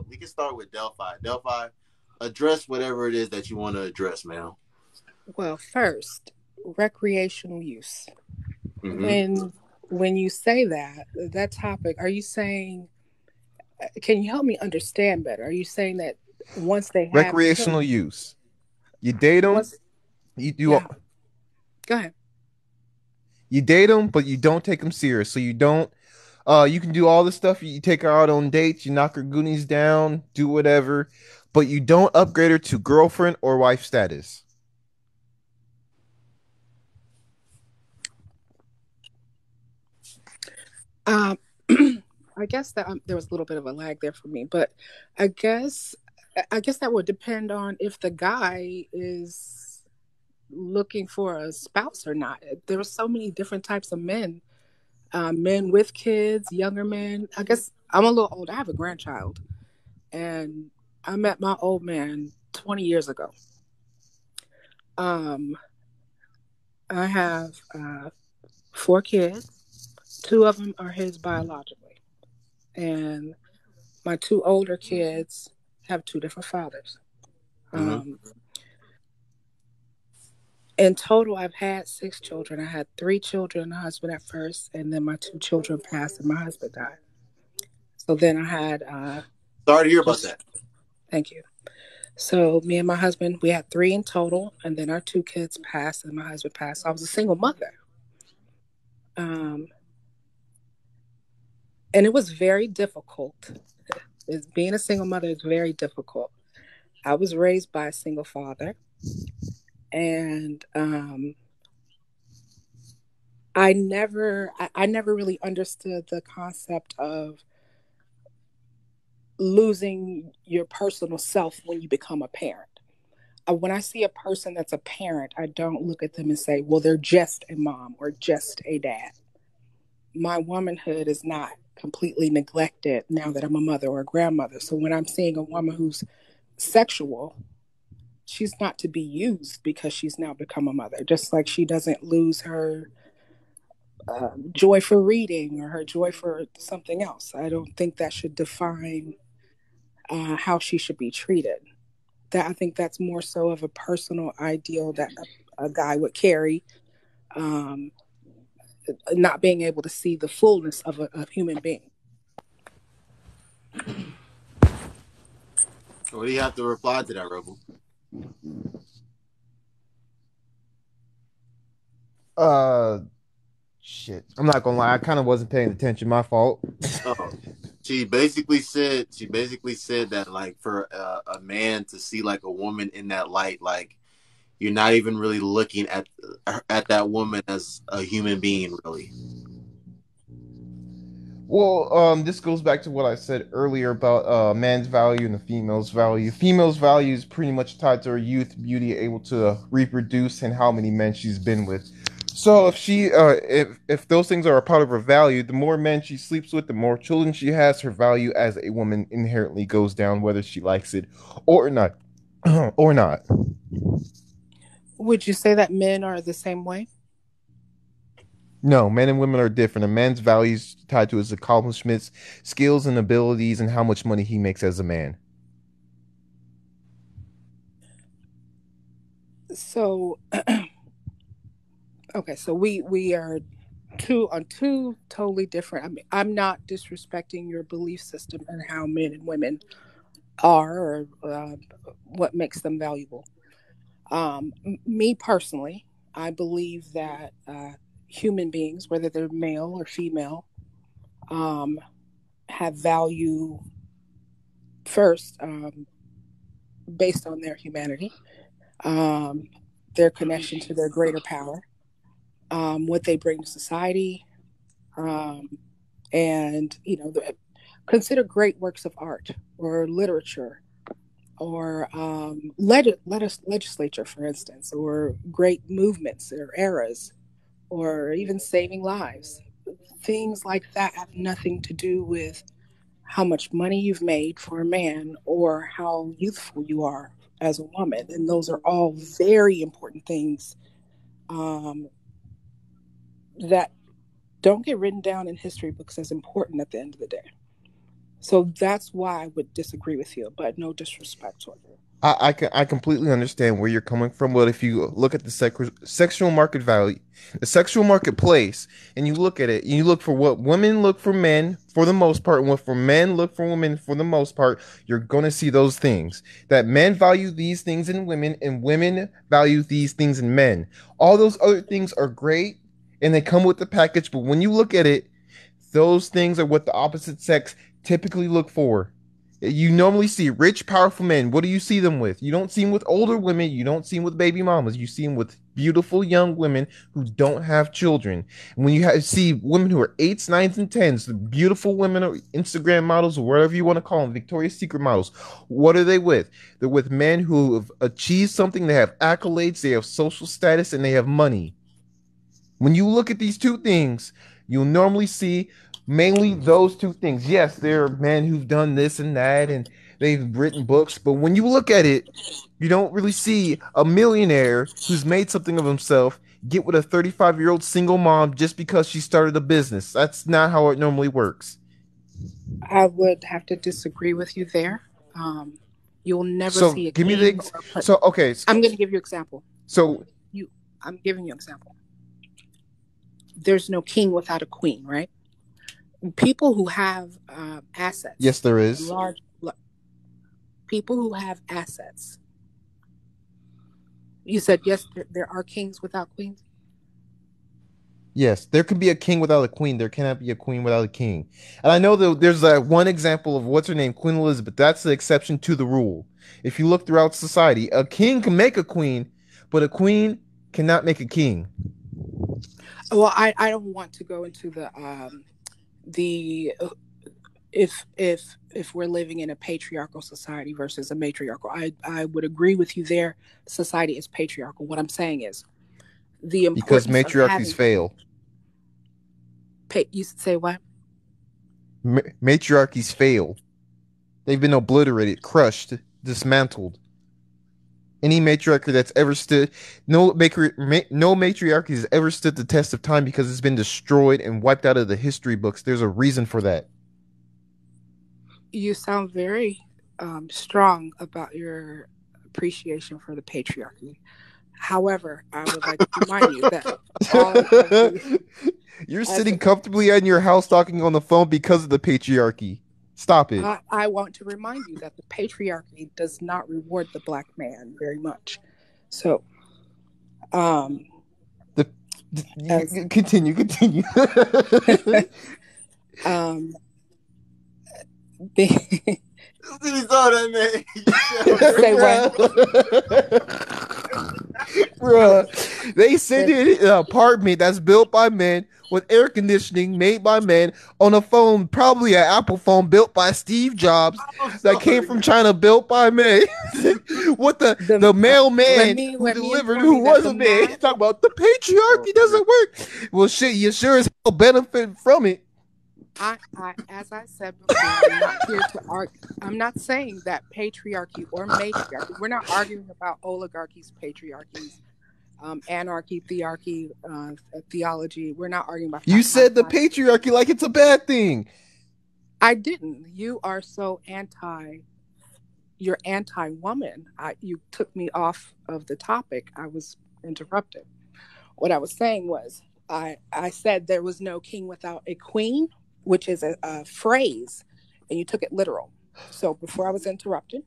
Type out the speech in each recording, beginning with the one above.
We can start with Delphi. Delphi, address whatever it is that you want to address, man. Well, first, recreational use. Mm-hmm. When you say that topic, are you saying? Can you help me understand better? Are you saying that once they have Recreational children, use. You date them. once You do. yeah, go ahead. You date them, but you don't take them serious. So you don't. You can do all the stuff. You take her out on dates. You knock her goonies down. Do whatever, but you don't upgrade her to girlfriend or wife status. Um, I guess that there was a little bit of a lag there for me, but I guess I guess that would depend on if the guy is looking for a spouse or not. There are so many different types of men, men with kids, younger men. I guess I'm a little old. I have a grandchild, and I met my old man 20 years ago. Um, I have four kids. Two of them are his biologically, and my two older kids have two different fathers. Mm-hmm. Um, in total, I've had six children. I had three children, a husband at first, and then my two children passed, and my husband died. So then I had Sorry to hear about just that. thank you. So me and my husband, we had three in total, and then our two kids passed, and my husband passed. So I was a single mother, um, and it was very difficult. Being a single mother is very difficult. I was raised by a single father, and I never really understood the concept of losing your personal self when you become a parent. When I see a person that's a parent, I don't look at them and say, well, they're just a mom or just a dad. My womanhood is not completely neglected now that I'm a mother or a grandmother. So when I'm seeing a woman who's sexual, she's not to be used because she's now become a mother, just like she doesn't lose her joy for reading or her joy for something else. I don't think that should define how she should be treated. That I think that's more so of a personal ideal that a guy would carry, um, not being able to see the fullness of a human being. What do you have to reply to that, Rebel? Uh, Shit. I'm not gonna lie. I kind of wasn't paying attention. My fault. Oh, she basically said that like for a man to see like a woman in that light, like you're not even really looking at that woman as a human being, really. Well, this goes back to what I said earlier about man's value and the female's value. Female's value is pretty much tied to her youth, beauty, able to reproduce, and how many men she's been with. So if those things are a part of her value, the more men she sleeps with, the more children she has, her value as a woman inherently goes down, whether she likes it or not, or not. Would you say that men are the same way? No, men and women are different. A man's values tied to his accomplishments, skills, and abilities, and how much money he makes as a man. So okay, so we are two on two totally different. I mean, I'm not disrespecting your belief system and how men and women are or what makes them valuable. Me personally, I believe that human beings, whether they're male or female, um, have value first based on their humanity, um, their connection to their greater power, what they bring to society, um, and consider great works of art or literature or legislature, for instance, or great movements or eras, or even saving lives. Things like that have nothing to do with how much money you've made for a man or how youthful you are as a woman. And those are all very important things um, that don't get written down in history books as important at the end of the day. So that's why I would disagree with you, but no disrespect toward you. I completely understand where you're coming from, but if you look at the sexual market value, the sexual marketplace, and you look at it, and you look for what women look for men for the most part, and what for men look for women for the most part, you're gonna see those things. That men value these things in women, and women value these things in men. All those other things are great, and they come with the package, but when you look at it, those things are what the opposite sex typically look for. You normally see rich, powerful men. What do you see them with? You don't see them with older women. You don't see them with baby mamas. You see them with beautiful young women who don't have children. And when see women who are eights, nines, and tens, the beautiful women or Instagram models or whatever you want to call them, Victoria's Secret models, what are they with? They're with men who have achieved something. They have accolades, they have social status, and they have money. When you look at these two things, you'll normally see mainly those two things. Yes, there are men who've done this and that and they've written books, but when you look at it, you don't really see a millionaire who's made something of himself get with a 35-year-old single mom just because she started a business. That's not how it normally works. I would have to disagree with you there. Um, you'll never So see a give me the king or so okay. I'm going to give you an example. So You, I'm giving you an example. There's no king without a queen, right? People who have yes, assets, there is. large people who have assets. You said yes, there are kings without queens. Yes, there can be a king without a queen. There cannot be a queen without a king. And I know that there's that one example of what's her name, Queen Elizabeth. That's the exception to the rule. If you look throughout society, a king can make a queen, but a queen cannot make a king. Well, I don't want to go into the if we're living in a patriarchal society versus a matriarchal. I would agree with you there. Society is patriarchal. What I'm saying is the Because importance of matriarchies having fail. you say what? Matriarchies fail. They've been obliterated, crushed, dismantled. Any matriarchy that's ever stood, no matriarchy has ever stood the test of time because it's been destroyed and wiped out of the history books. There's a reason for that. You sound very strong about your appreciation for the patriarchy. However, I would like to remind you that all of the You're as sitting comfortably in your house talking on the phone because of the patriarchy. Stop it. I want to remind you that the patriarchy does not reward the black man very much. So, um, The, as continue. um, the, He saw that say what? Bruh, they send it in an apartment that's built by men with air conditioning made by men on a phone, probably an Apple phone built by Steve Jobs I'm that came sorry. from China built by men. What The the mailman who let me delivered inform who you that the wasn't man? math. Talk about the Oh, patriarchy man. doesn't work. Well, shit, you sure as hell benefit from it. As I said before, I'm not here to argue. I'm not saying that patriarchy or matriarchy. We're not arguing about oligarchies, patriarchies, anarchy, thearchy, theology. We're not arguing about You that. I'm said the not. patriarchy like it's a bad thing. I didn't. You are so anti. You're anti-woman. You took me off of the topic. I was interrupted. What I was saying was, I said there was no king without a queen, which is a phrase, and you took it literal. So before I was interrupted,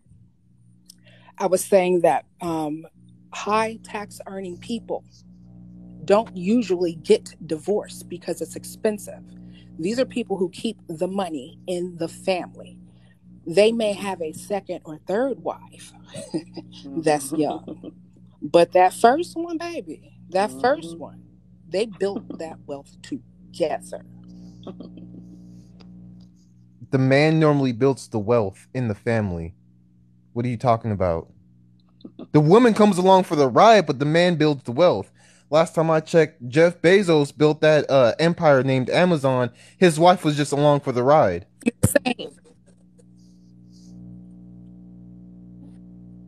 I was saying that high tax earning people don't usually get divorced because it's expensive. These are people who keep the money in the family. They may have a second or third wife that's young, but that first one, baby, that first one, they built that wealth together. The man normally builds the wealth in the family. What are you talking about? The woman comes along for the ride, but the man builds the wealth. Last time I checked, Jeff Bezos built that empire named Amazon. His wife was just along for the ride. Same.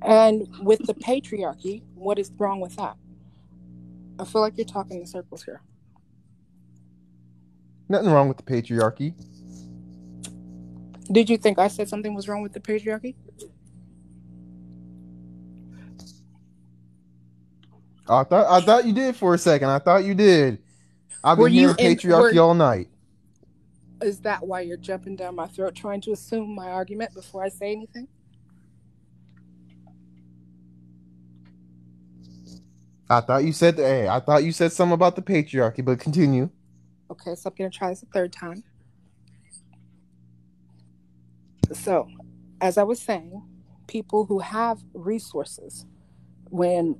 And with the patriarchy, what is wrong with that? I feel like you're talking in circles here. Nothing wrong with the patriarchy. Did you think I said something was wrong with the patriarchy? I thought you did for a second. I thought you did. I've Were been you hearing in? Were patriarchy all night. Is that why you're jumping down my throat, trying to assume my argument before I say anything? I thought you said something about the patriarchy, but continue. Okay, so I'm gonna try this a third time. So, as I was saying, people who have resources, when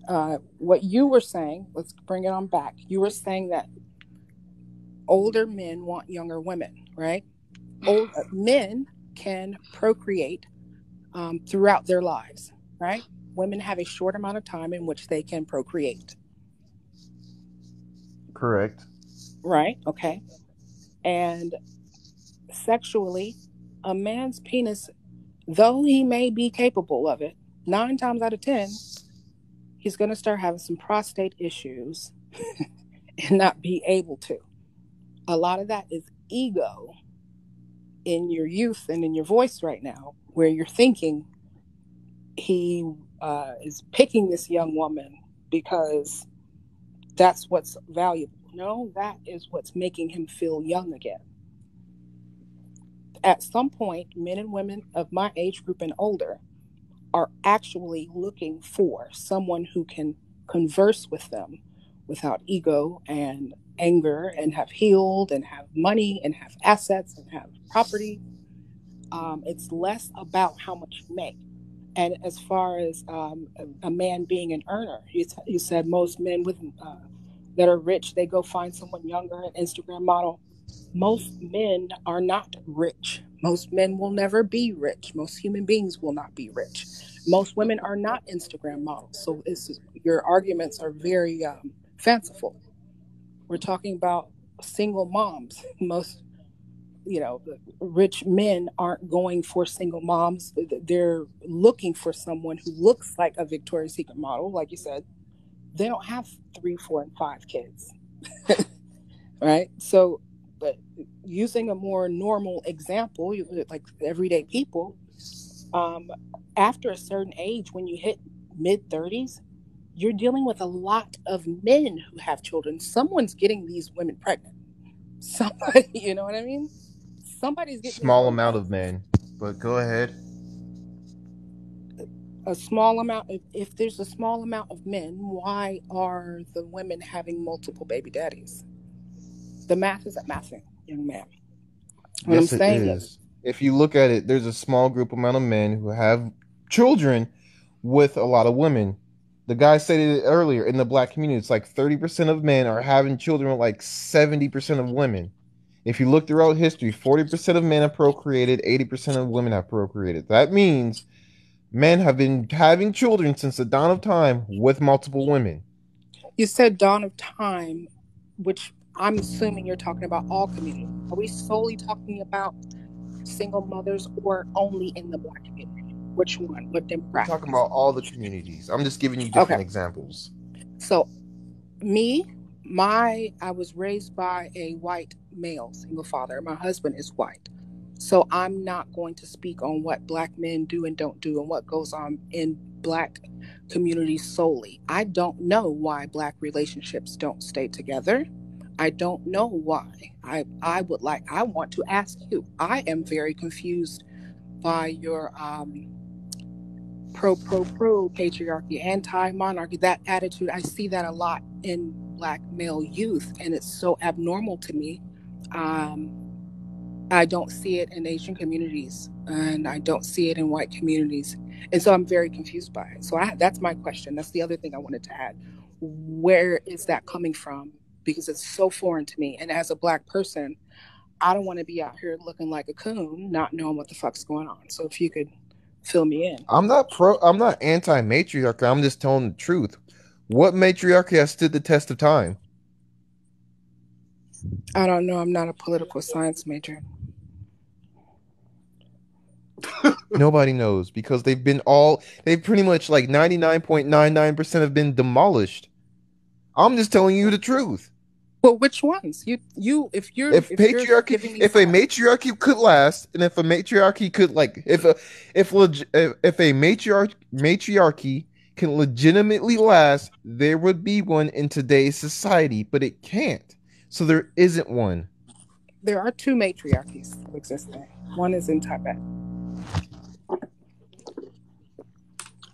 what you were saying, let's bring it on back. You were saying that older men want younger women, right? Old men can procreate throughout their lives, right? Women have a short amount of time in which they can procreate, Correct. right? Okay. And sexually, a man's penis, though he may be capable of it, 9 times out of 10, he's going to start having some prostate issues and not be able to. A lot of that is ego in your youth and in your voice right now, where you're thinking he is picking this young woman because that's what's valuable. No, that is what's making him feel young again. At some point, men and women of my age group and older are actually looking for someone who can converse with them without ego and anger, and have healed and have money and have assets and have property. It's less about how much you make. And as far as a man being an earner, you said most men with that are rich, they go find someone younger, an Instagram model. Most men are not rich. Most men will never be rich. Most human beings will not be rich. Most women are not Instagram models. So your arguments are very fanciful. We're talking about single moms. Most, rich men aren't going for single moms. They're looking for someone who looks like a Victoria's Secret model, like you said. They don't have 3, 4, and 5 kids, right? So, but using a more normal example, like everyday people, um, after a certain age, when you hit mid 30s, you're dealing with a lot of men who have children. Someone's getting these women pregnant. Somebody, you know what I mean? Somebody's getting these Small women amount pregnant. of men, but go ahead. A small amount. If there's a small amount of men, why are the women having multiple baby daddies? The math isn't mathing, young man. What I'm Yes, it saying is, is. If you look at it, there's a small group amount of men who have children with a lot of women. The guy said it earlier in the black community. It's like 30% of men are having children with like 70% of women. If you look throughout history, 40% of men have procreated, 80% of women have procreated. That means men have been having children since the dawn of time with multiple women. you said dawn of time, which I'm assuming you're talking about all communities. Are we solely talking about single mothers or only in the black community? Which one? What We're talking demographics? about all the communities. I'm just giving you Okay. different examples. So me, I was raised by a white male single father. My husband is white. So I'm not going to speak on what black men do and don't do and what goes on in black communities solely. I don't know why black relationships don't stay together. I don't know why. I want to ask you. I am very confused by your pro patriarchy, anti monarchy, that attitude. I see that a lot in black male youth, and it's so abnormal to me. Um, I don't see it in Asian communities, and I don't see it in white communities, and so I'm very confused by it. So that's my question. That's the other thing I wanted to add. Where is that coming from? Because it's so foreign to me, and as a black person, I don't want to be out here looking like a coon, not knowing what the fuck's going on. So if you could fill me in. I'm not anti matriarchy. I'm just telling the truth. What matriarchy has stood the test of time? I don't know. I'm not a political science major. Nobody knows because they've pretty much like 99.99% have been demolished. I'm just telling you the truth. Well, which ones? If if you're patriarchy, giving me if a facts, matriarchy could last, and if a matriarchy could like, if a matriarchy can legitimately last, there would be one in today's society, but it can't. So there isn't one. there are two matriarchies still existing. One is in Tibet.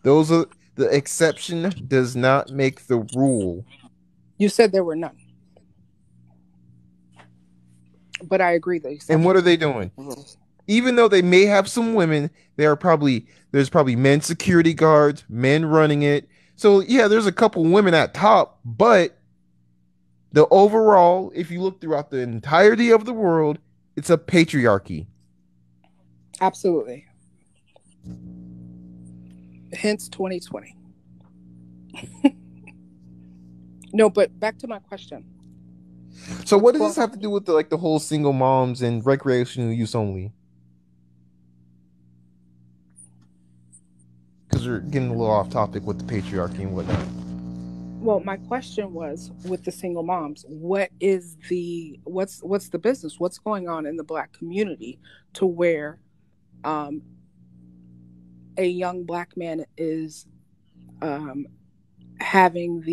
Those are the exception does not make the rule. You said there were none, but I agree the And what exception are does they not make doing? the rules. Even though they may have some women, there's probably men security guards, men running it. So yeah, there's a couple women at top, but the overall, if you look throughout the entirety of the world, it's a patriarchy. Absolutely. Hence 2020. No, but back to my question. So What's what does going this have to on? do with the whole single moms and recreational use only? Because we're getting a little off topic with the patriarchy and whatnot. Well, my question was with the single moms, what's the business? What's going on in the black community to where um, a young black man is um, having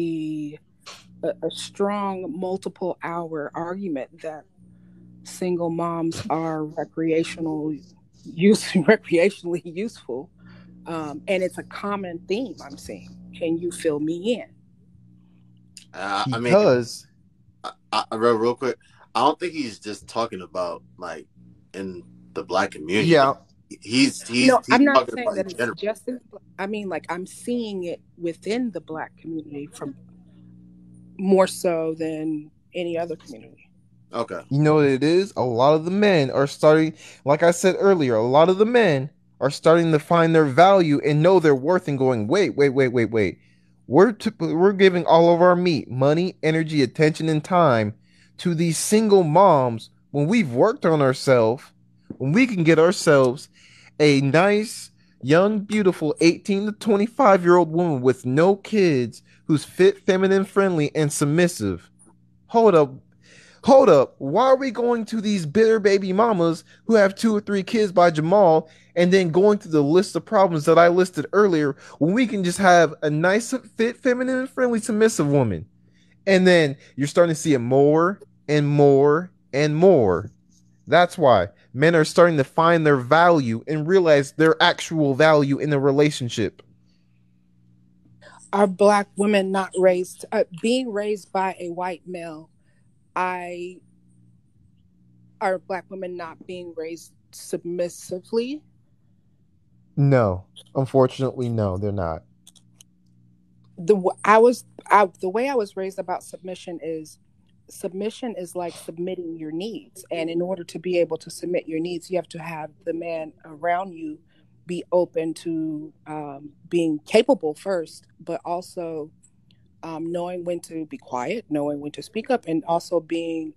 a strong multiple hour argument that single moms are recreationally useful, and it's a common theme I'm seeing. Can you fill me in? I mean, Because real quick, I don't think he's just talking about like in the black community. yeah, No, He's I'm not talking saying about in that it's general. just I mean, like, I'm seeing it within the black community from more so than any other community. Okay. you know what it is? A lot of the men are starting, like I said earlier, a lot of the men are starting to find their value and know their worth and going, wait. We're giving all of our meat, money, energy, attention, and time to these single moms when we've worked on ourselves, when we can get ourselves a nice, young, beautiful 18 to 25-year-old woman with no kids who's fit, feminine, friendly, and submissive. Hold up, hold up. Why are we going to these bitter baby mamas who have two or three kids by Jamal and then going through the list of problems that I listed earlier when we can just have a nice, fit, feminine, and friendly, submissive woman? And then you're starting to see it more and more and more. That's why men are starting to find their value and realize their actual value in a relationship. Are black women not raised, being raised by a white male? I Are black women not being raised submissively? No, unfortunately, no, they're not. The way I was raised about submission is like submitting your needs, and in order to be able to submit your needs, you have to have the man around you be open to being capable first, but also knowing when to be quiet, knowing when to speak up, and also being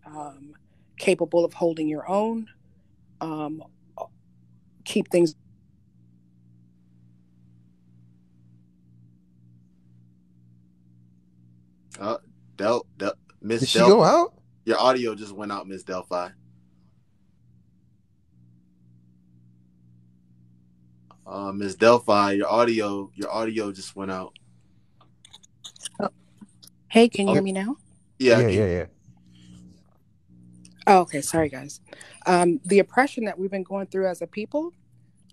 capable of holding your own. Um, Keep things. Uh, Miss Did she go Delphi, out? your audio just went out, Miss Delphi. Miss Delphi, your audio just went out. Oh, hey, can you Oh, hear me now? yeah, I Yeah, can. yeah, yeah. Oh, okay, sorry guys. The oppression that we've been going through as a people,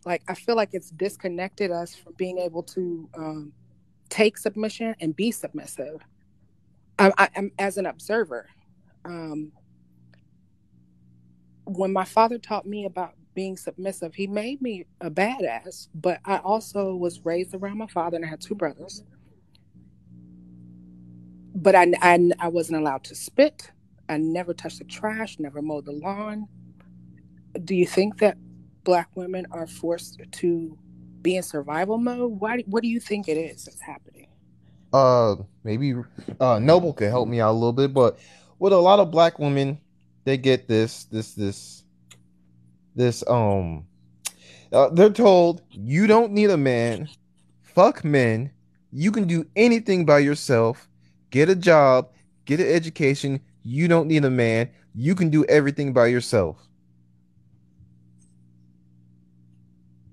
like I feel like it's disconnected us from being able to take submission and be submissive. I'm as an observer. Um, when my father taught me about being submissive, he made me a badass. But I also was raised around my father, and I had two brothers. But I wasn't allowed to spit. I never touched the trash, never mowed the lawn. Do you think that black women are forced to be in survival mode? What do you think it is that's happening? Maybe Noble could help me out a little bit, but with a lot of black women, they get this. They're told you don't need a man. Fuck men. You can do anything by yourself. Get a job. Get an education. You don't need a man. You can do everything by yourself.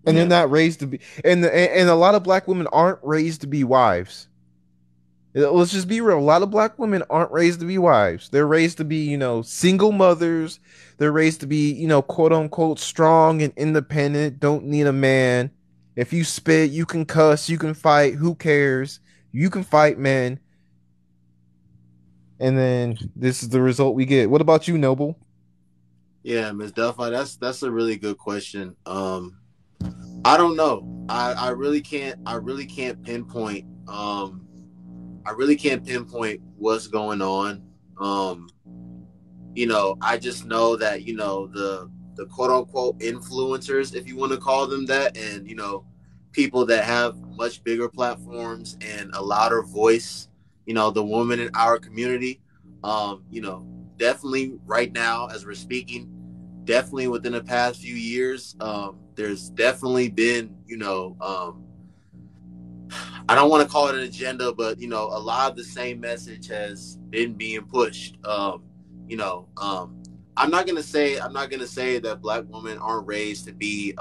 And they're Yeah. not raised to be, and a lot of black women aren't raised to be wives. Let's just be real. A lot of black women aren't raised to be wives. They're raised to be, single mothers. They're raised to be, quote unquote, strong and independent, don't need a man. If you spit, you can cuss, you can fight. Who cares? You can fight men. And then this is the result we get. What about you, Noble? Yeah, Miss Delphi, that's a really good question. I don't know. I really can't pinpoint I really can't pinpoint what's going on. Um, I just know that, the quote unquote influencers, if you want to call them that, and people that have much bigger platforms and a louder voice, the woman in our community, definitely right now as we're speaking, definitely within the past few years, there's definitely been, I don't want to call it an agenda, but a lot of the same message has been being pushed. You know, I'm not gonna say that black women aren't raised to be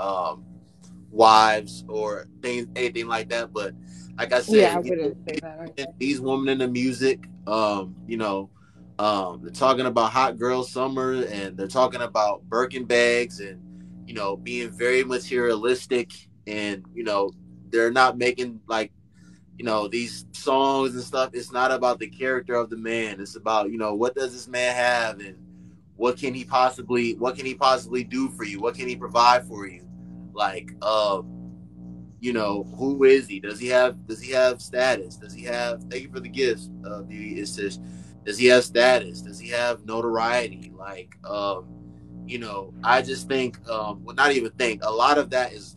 wives or things, anything like that. But like I Yeah, I said, wouldn't say that either. these women in the music, they're talking about hot girl summer, and they're talking about Birkin bags, and being very materialistic, and they're not making like these songs and stuff. It's not about the character of the man. It's about what does this man have, and what can he possibly do for you? What can he provide for you? Like, who is he? Does he have status? Does he have, thank you for the gifts, beauty? It's just, does he have status? Does he have notoriety? Like, I just think, well, not even think, a lot of that is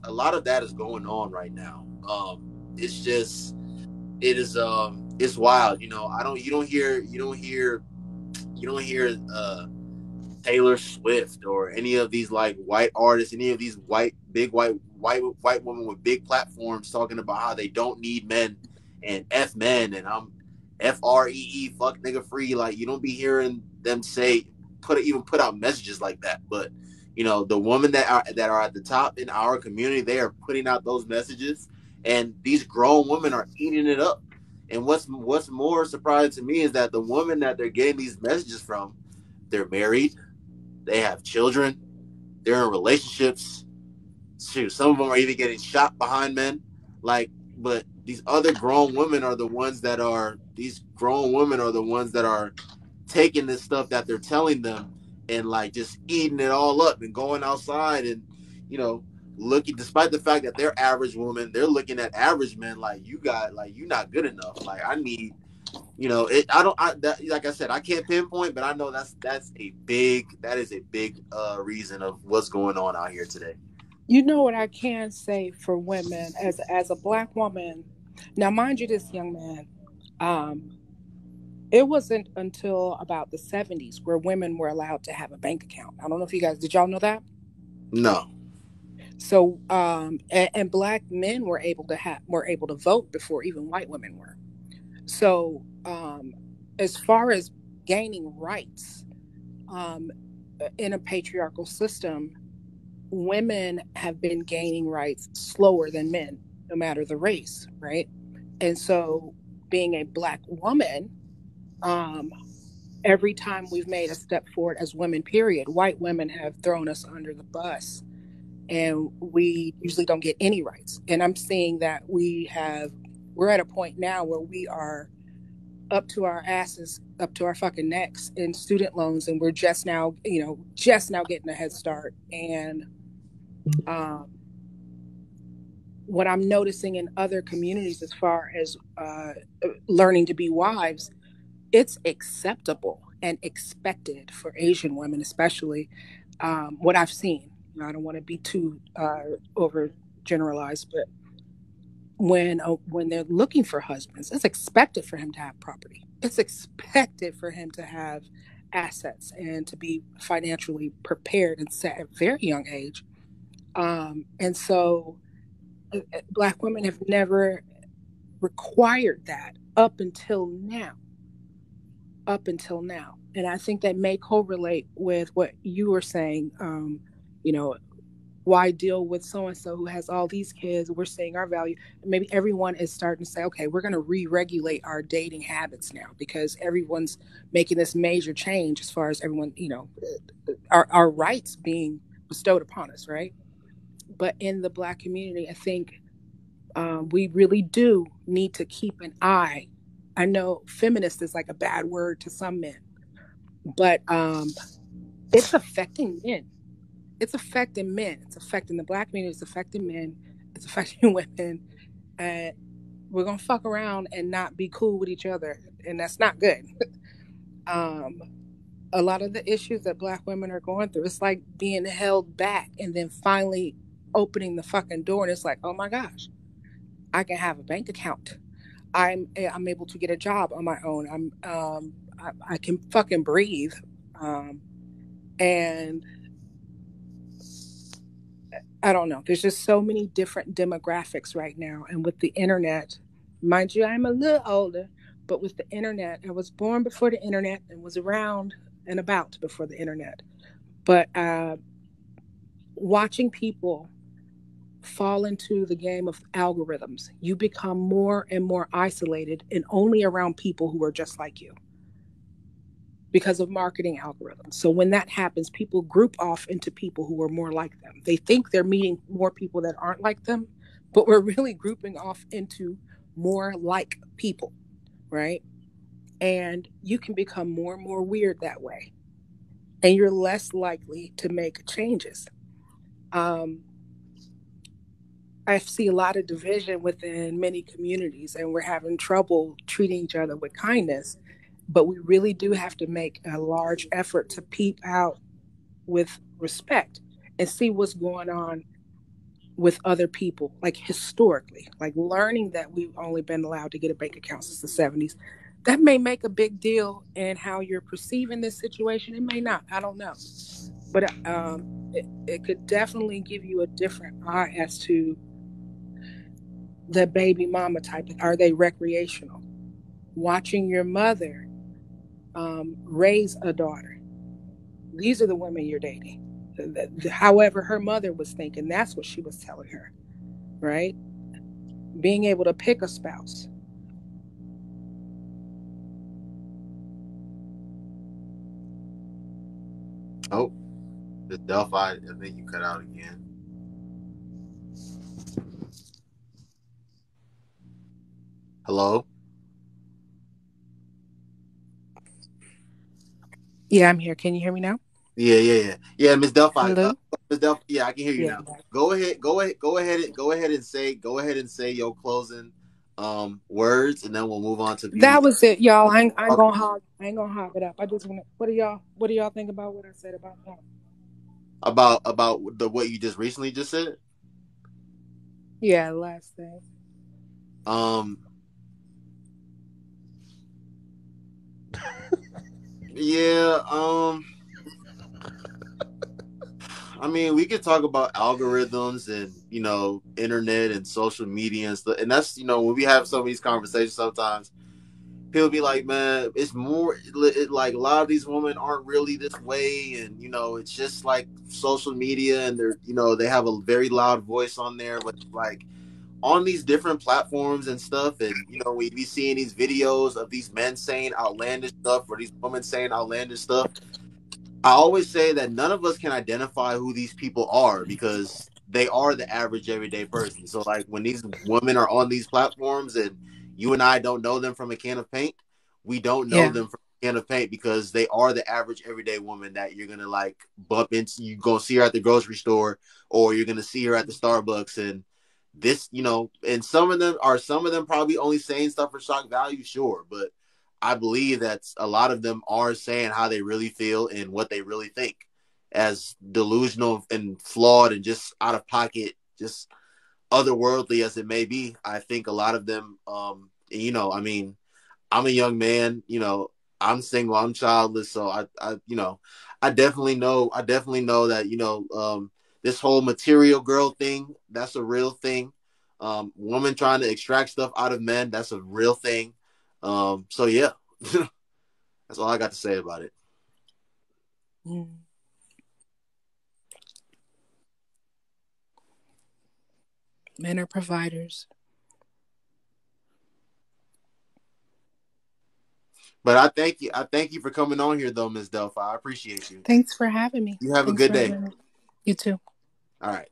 going on right now. It's just, it's wild. I don't, you don't hear Taylor Swift or any of these like white artists, any of these white women with big platforms talking about how they don't need men and F men, and I'm FREE, fuck nigga free. Like, you don't be hearing them say, put out messages like that. But the women that are at the top in our community, they are putting out those messages, and these grown women are eating it up. And what's more surprising to me is that the women that they're getting these messages from, they're married, they have children, they're in relationships. Shoot, some of them are even getting shot behind men. Like, but these grown women are the ones that are taking this stuff that they're telling them, and like just eating it all up and going outside, and you know looking, despite the fact that they're average women, they're looking at average men like, you're not good enough. Like, I need, it, I don't I that, like I said, I can't pinpoint, but I know that is a big reason of what's going on out here today. You know what I can say for women as a black woman. Now, mind you, this young man, um, it wasn't until about the 70s where women were allowed to have a bank account. I don't know if you guys did y'all know that. No. So, and black men were able to vote before even white women were. So, as far as gaining rights, um, in a patriarchal system, women have been gaining rights slower than men, no matter the race, right? And so, being a black woman, um, every time we've made a step forward as women, period, white women have thrown us under the bus, and we usually don't get any rights. And I'm seeing that we're at a point now where we are up to our asses, up to our fucking necks in student loans, and we're just now getting a head start. And um, what I'm noticing in other communities as far as learning to be wives, it's acceptable and expected for Asian women, especially. What I've seen. I don't want to be too over generalized, but when they're looking for husbands, it's expected for him to have property. It's expected for him to have assets and to be financially prepared and set at a very young age. And so, Black women have never required that up until now. up until now. And I think that may correlate with what you were saying. You know, why deal with so and so who has all these kids? We're seeing our value. Maybe everyone is starting to say, okay, we're going to re-regulate our dating habits now because everyone's making this major change as far as everyone, our rights being bestowed upon us, right? But in the Black community, I think we really do need to keep an eye. I know feminist is like a bad word to some men, but it's affecting men. It's affecting men. It's affecting the Black community. It's affecting men. It's affecting women. And we're gonna fuck around and not be cool with each other, and that's not good. um, a lot of the issues that Black women are going through, it's like being held back, and then finally opening the fucking door, and it's like, oh my gosh, I can have a bank account. I'm able to get a job on my own. I can fucking breathe. And I don't know. There's just so many different demographics right now. And with the internet, mind you, I'm a little older, but with the internet, I was born before the internet and was around and about before the internet. But watching people fall into the game of algorithms, you become more and more isolated and only around people who are just like you because of marketing algorithms. So when that happens, people group off into people who are more like them. They think they're meeting more people that aren't like them, but we're really grouping off into more like people, right? And you can become more and more weird that way. And you're less likely to make changes. Um, I see a lot of division within many communities, and we're having trouble treating each other with kindness. But we really do have to make a large effort to peep out with respect and see what's going on with other people, like historically, like learning that we've only been allowed to get a bank account since the 70s. That may make a big deal in how you're perceiving this situation. It may not. I don't know. But it could definitely give you a different eye as to the baby mama type. Are they recreational? Watching your mother raise a daughter. These are the women you're dating. However, her mother was thinking, that's what she was telling her, right? Being able to pick a spouse. Oh, the Delphi. I think you cut out again. Hello. Yeah, I'm here. Can you hear me now? Yeah. Miss Delphi. Hello? Miss Delphi. Yeah, I can hear you Yeah. now. Go ahead and say your closing words, and then we'll move on to beauty. That was it, y'all. I ain't gonna hog it up. I just want to, what do y'all think about what I said about that? About the what you just recently just said. Yeah, last thing. Um. Yeah. I mean, we could talk about algorithms and internet and social media and stuff. And that's when we have some of these conversations, sometimes people be like, "Man, it's more like a lot of these women aren't really this way," and it's just like social media, and they're they have a very loud voice on there, but like on these different platforms and stuff, and we be seeing these videos of these men saying outlandish stuff or these women saying outlandish stuff. I always say that none of us can identify who these people are because they are the average everyday person. So like when these women are on these platforms and you and I don't know them from a can of paint, we don't know Yeah. them from a can of paint because they are the average everyday woman that you're gonna like bump into. You're gonna see her at the grocery store or you're gonna see her at the Starbucks, and this, and some of them probably only saying stuff for shock value, sure, but I believe that a lot of them are saying how they really feel and what they really think, as delusional and flawed and just out of pocket, just otherworldly as it may be. I think a lot of them, I mean, I'm a young man, I'm single, I'm childless, so I definitely know that, this whole material girl thing, that's a real thing. Woman trying to extract stuff out of men, that's a real thing. So yeah. That's all I got to say about it. Mm. Men are providers. But I thank you. I thank you for coming on here, though, Ms. Delphi. I appreciate you. Thanks for having me. You have a Thanks good for day. having me. You too. All right.